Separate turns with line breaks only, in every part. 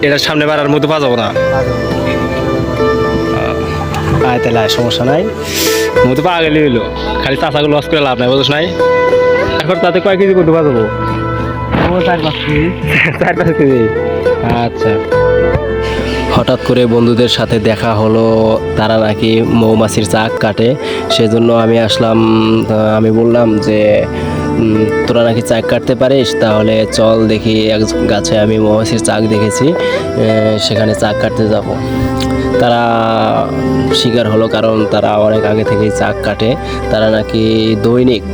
এটার সামনে বাড়ার মতো পা যাবো না। আয় তাহলে আয়, সমস্যা নাই, মতো পা গেলে হইলো, খালি চাষাগুলো লস করে লাভ নাই, বুঝছ নাই। এখন তাতে কয় কেজি মতো পা যাবো? 4-5 কেজি। আচ্ছা। হঠাৎ করে বন্ধুদের সাথে দেখা হলো, তারা নাকি মৌমাছির চাক কাটে, সেজন্য আমি আসলাম। আমি বললাম যে তোরা নাকি চাক কাটতে পারিস, তাহলে চল দেখি। এক গাছে আমি মৌমাছির চাক দেখেছি, সেখানে চাক কাটতে যাব। তারা শিকার হলো, কারণ তারা অনেক আগে থেকেই চাক কাটে। তারা নাকি দৈনিক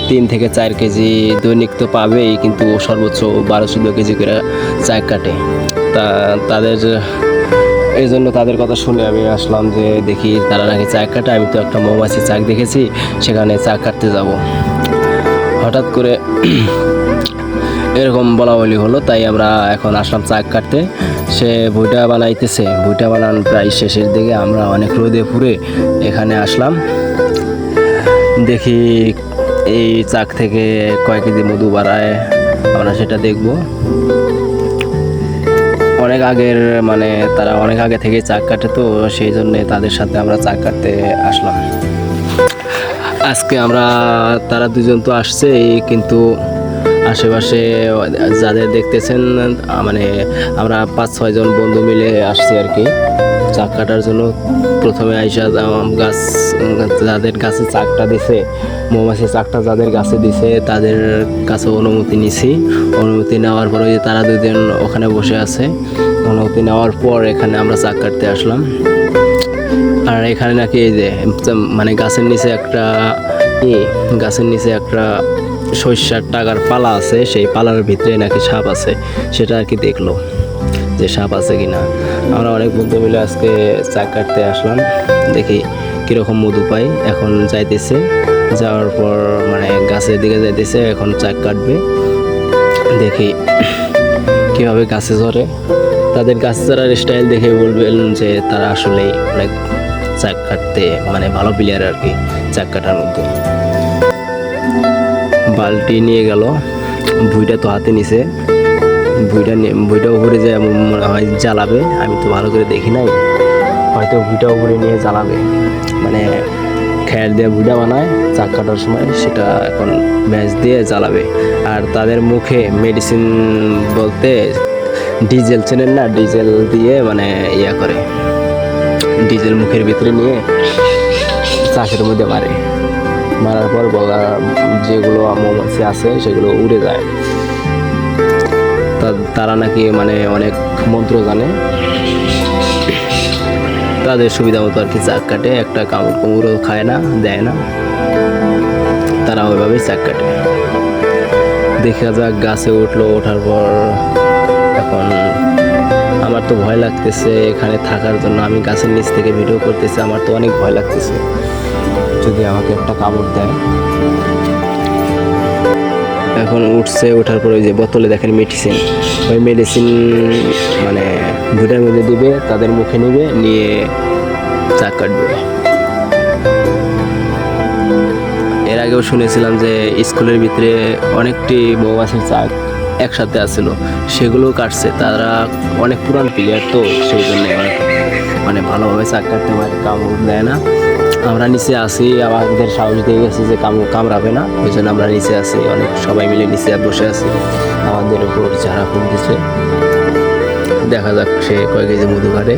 3 থেকে 4 কেজি দৈনিক তো পাবেই, কিন্তু সর্বোচ্চ 12-14 কেজি করে চাক কাটে। তাদের এই জন্য তাদের কথা শুনে আমি আসলাম যে দেখি তারা নাকি চাক কাটে। আমি তো একটা মৌমাছির চাক দেখেছি, সেখানে চাক কাটতে যাব। হঠাৎ করে এরকম বলা বলি হলো, তাই আমরা এখন আসলাম চাক কাটতে। সে ভুইটা বানাইতেছে, ভুইটা বানান প্রায় শেষের দিকে। আমরা অনেক রোদে পুড়ে এখানে আসলাম, দেখি এই চাক থেকে কয় কেজি মধু বাড়ায় আমরা সেটা দেখব। অনেক আগের মানে তারা অনেক আগে থেকে চাক কাটে, তো সেই জন্যে তাদের সাথে আমরা চাক কাটতে আসলাম। আজকে আমরা তারা দুজন তো আসছে, কিন্তু আশেপাশে যাদের দেখতেছেন মানে আমরা 5-6 জন বন্ধু মিলে আসছি আর কি চাক কাটার জন্য। প্রথমে আইসা গাছ, যাদের গাছে চাকটা দিছে, মৌমাছির চাকটা যাদের গাছে দিছে তাদের কাছে অনুমতি নিছি। অনুমতি নেওয়ার পরে তারা দুজন ওখানে বসে আছে। অনুমতি নেওয়ার পর এখানে আমরা চাক কাটতে আসলাম। আর এখানে নাকি এই যে মানে গাছের নিচে একটা সরিষার টাকার পালা আছে, সেই পালার ভিতরে নাকি সাপ আছে, সেটা আর কি দেখলো যে সাপ আছে কিনা। আমরা অনেক বন্ধু মিলে আজকে চাক কাটতে আসলাম, দেখি কীরকম মধু পাই। এখন যাইতেছে, যাওয়ার পর মানে গাছের দিকে যাইতেছে, এখন চাক কাটবে, দেখি কীভাবে গাছে ধরে। তাদের গাছ ধরার স্টাইল দেখে বলবেন যে তারা আসলেই অনেক চাক কাটতে মানে ভালো প্লেয়ার আর কি চাক কাটার মধ্যে। বালতি নিয়ে গেল, ভুঁইটা তো হাতে নিছে, ভুঁইটা উপরে যায় মনে হয় জ্বালাবে। আমি তো ভালো করে দেখি নাই, হয়তো ভুঁইটা উপরে নিয়ে জ্বালাবে, মানে খ্যার দিয়ে ভুঁইটা বানায় চাক কাটার সময়, সেটা এখন ম্যাচ দিয়ে জ্বালাবে। আর তাদের মুখে মেডিসিন বলতে ডিজেল চেনেন না, ডিজেল দিয়ে মানে ইয়া করে, ডিজেল মুখের ভিতরে নিয়ে চাকের মধ্যে মারার পর যেগুলো মৌমাছি আছে সেগুলো উড়ে যায়। তারা নাকি মানে অনেক মন্ত্র জানে, তাদের সুবিধা মতো আর কি চাক কাটে। একটা কামড় কুমড়ও খায় না, দেয় না, তারা ওইভাবেই চাক কাটে। দেখা যাক, গাছে উঠলো, ওঠার পর এখন আমার তো ভয় লাগতেছে এখানে থাকার জন্য। আমি গাছের নিচ থেকে ভিডিও করতেছি, আমার তো অনেক ভয় লাগতেছে যদি আমাকে একটা কামড় দেয়। এখন উঠছে, ওঠার পর ওই যে বোতলে দেখেন মেডিসিন, ওই মেডিসিন মানে ভুঁইটার মধ্যে দিবে, তাদের মুখে নিবে, নিয়ে চাক কাটবে। এর আগেও শুনেছিলাম যে স্কুলের ভিতরে অনেকটি মৌমাছির চাক একসাথে আসছিল, সেগুলো কাটছে। তারা অনেক পুরান প্লেয়ার, তো সেই জন্য মানে ভালোভাবে চাক কাটতে পারে, কামড় দেয় না। আমরা নিচে আসি, আমাদের সাহস দিয়ে গেছে যে কামড়াবে না, ওই জন্য আমরা নিচে আসি, অনেক সবাই মিলে নিচে বসে আছি। আমাদের উপর যারা ফুল দিচ্ছে, দেখা যাক সে কয় কেজি মধু কাটে।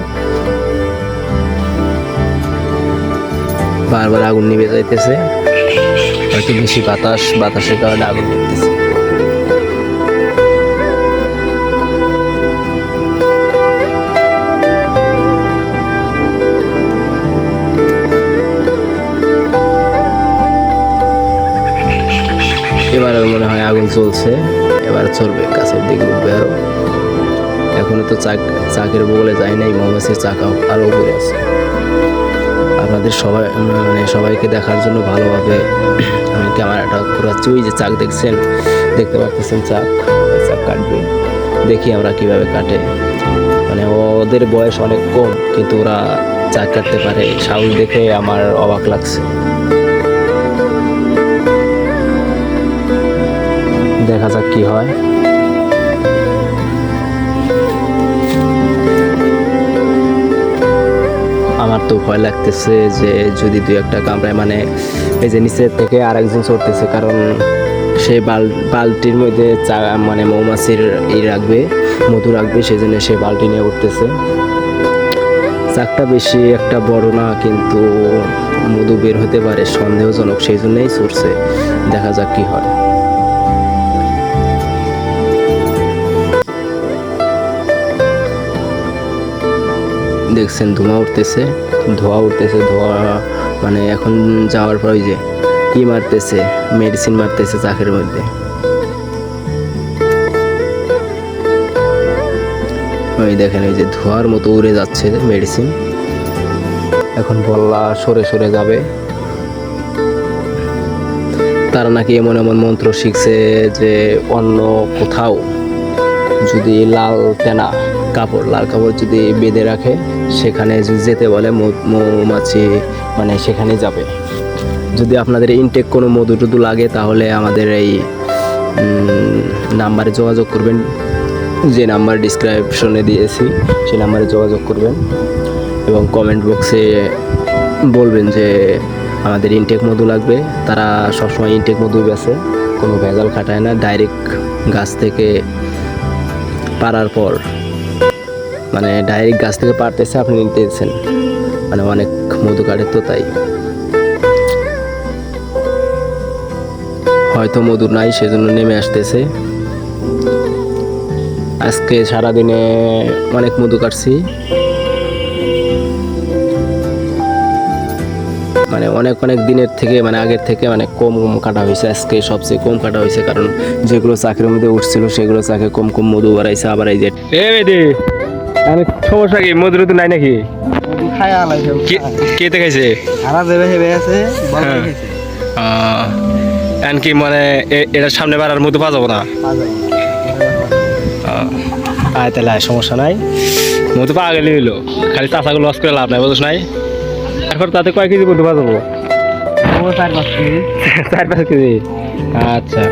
বারবার আগুন নিভে যাইতেছে, হয়তো বেশি বাতাসের কারণে আগুন নিভতেছে। এবার মনে হয় আগুন চলছে, এবার চলবে, গাছের দিকে উঠবে আরো। এখনো তো চাকের বগলে যায় নাই, মৌমাছির চাক আরো উপরে আছে। আপনাদের সবাইকে দেখার জন্য ভালোভাবে আমি ক্যামেরাটা ঘোরাচ্ছি। ওই যে চাক দেখতে পাচ্ছেন, চাক কাটবে, দেখি আমরা কিভাবে কাটে। মানে ওদের বয়স অনেক কম, কিন্তু ওরা চাক কাটতে পারে, সাহস দেখে আমার অবাক লাগছে। দেখা যাক কি হয়। তো ভয় লাগতেছে যে যদি দুই একটা কামড়ায়, মানে এই যে নিচের থেকে আরেকজন চড়তেছে, কারণ সেই বালতির মধ্যে মানে মৌমাছির রাখবে, মধু রাখবে, সেই জন্য সে বালতি নিয়ে উঠতেছে। চাকটা বেশি একটা বড় না, কিন্তু মধু বের হতে পারে সন্দেহজনক, সেই জন্যই চড়ছে। দেখা যাক কি হয়। দেখছেন ধোঁয়া উঠতেছে, ধোঁয়া মানে এখন যাওয়ার পর ওই যে কি মারতেছে, মেডিসিন মারতেছে চাকের মধ্যে। ওই দেখেন এই যে ধোঁয়ার মতো উড়ে যাচ্ছে মেডিসিন। এখন বল্লা সরে সরে যাবে। তারা নাকি এমন এমন মন্ত্র শিখছে যে অন্য কোথাও যদি লাল কাপড় যদি বেঁধে রাখে, সেখানে যেতে বলে মৌমাছি, মানে সেখানে যাবে। যদি আপনাদের ইনটেক কোনো মধু টধু লাগে, তাহলে আমাদের এই নাম্বারে যোগাযোগ করবেন, যে নাম্বার ডিসক্রিপশনে দিয়েছি সেই নাম্বারে যোগাযোগ করবেন, এবং কমেন্ট বক্সে বলবেন যে আমাদের ইনটেক মধু লাগবে। তারা সবসময় ইনটেক মধু বেচে, কোনো ভেজাল খাটায় না, ডাইরেক্ট গাছ থেকে পাড়ার পর, মানে ডাইরেক্ট গাছ থেকে পাড়তেছে, আপনি নিতেছেন, মানে অনেক মধু কাটে তো তাই। হয়তো মধু নাই, সেজন্য নেমে আসতেছে। আজকে সারাদিনে অনেক মধু কাটছি, মানে অনেক দিনের থেকে, মানে আগের থেকে মানে কম কাটা হয়েছে। আজকে সবচেয়ে কম কাটা হয়েছে, কারণ যেগুলো চাকের মধ্যে উঠছিল সেগুলো চাকে কম মধু বাড়াইছে। আবার এই যে সমস্যা কি, মধু তো নাই নাকি? কে দেখাইছে? কি মানে এটার সামনে বাড়ার মধু পাওয়া যাবো না? আয় তাহলে সমস্যা নাই, মধু পাওয়া গেলে হইলো, খালি চাষাগুলো লস করে লাভ নাই, বুঝছ নাই? এখন তাতে কয় কেজি মধু পাওয়া যাবো? 4-5 কেজি। আচ্ছা।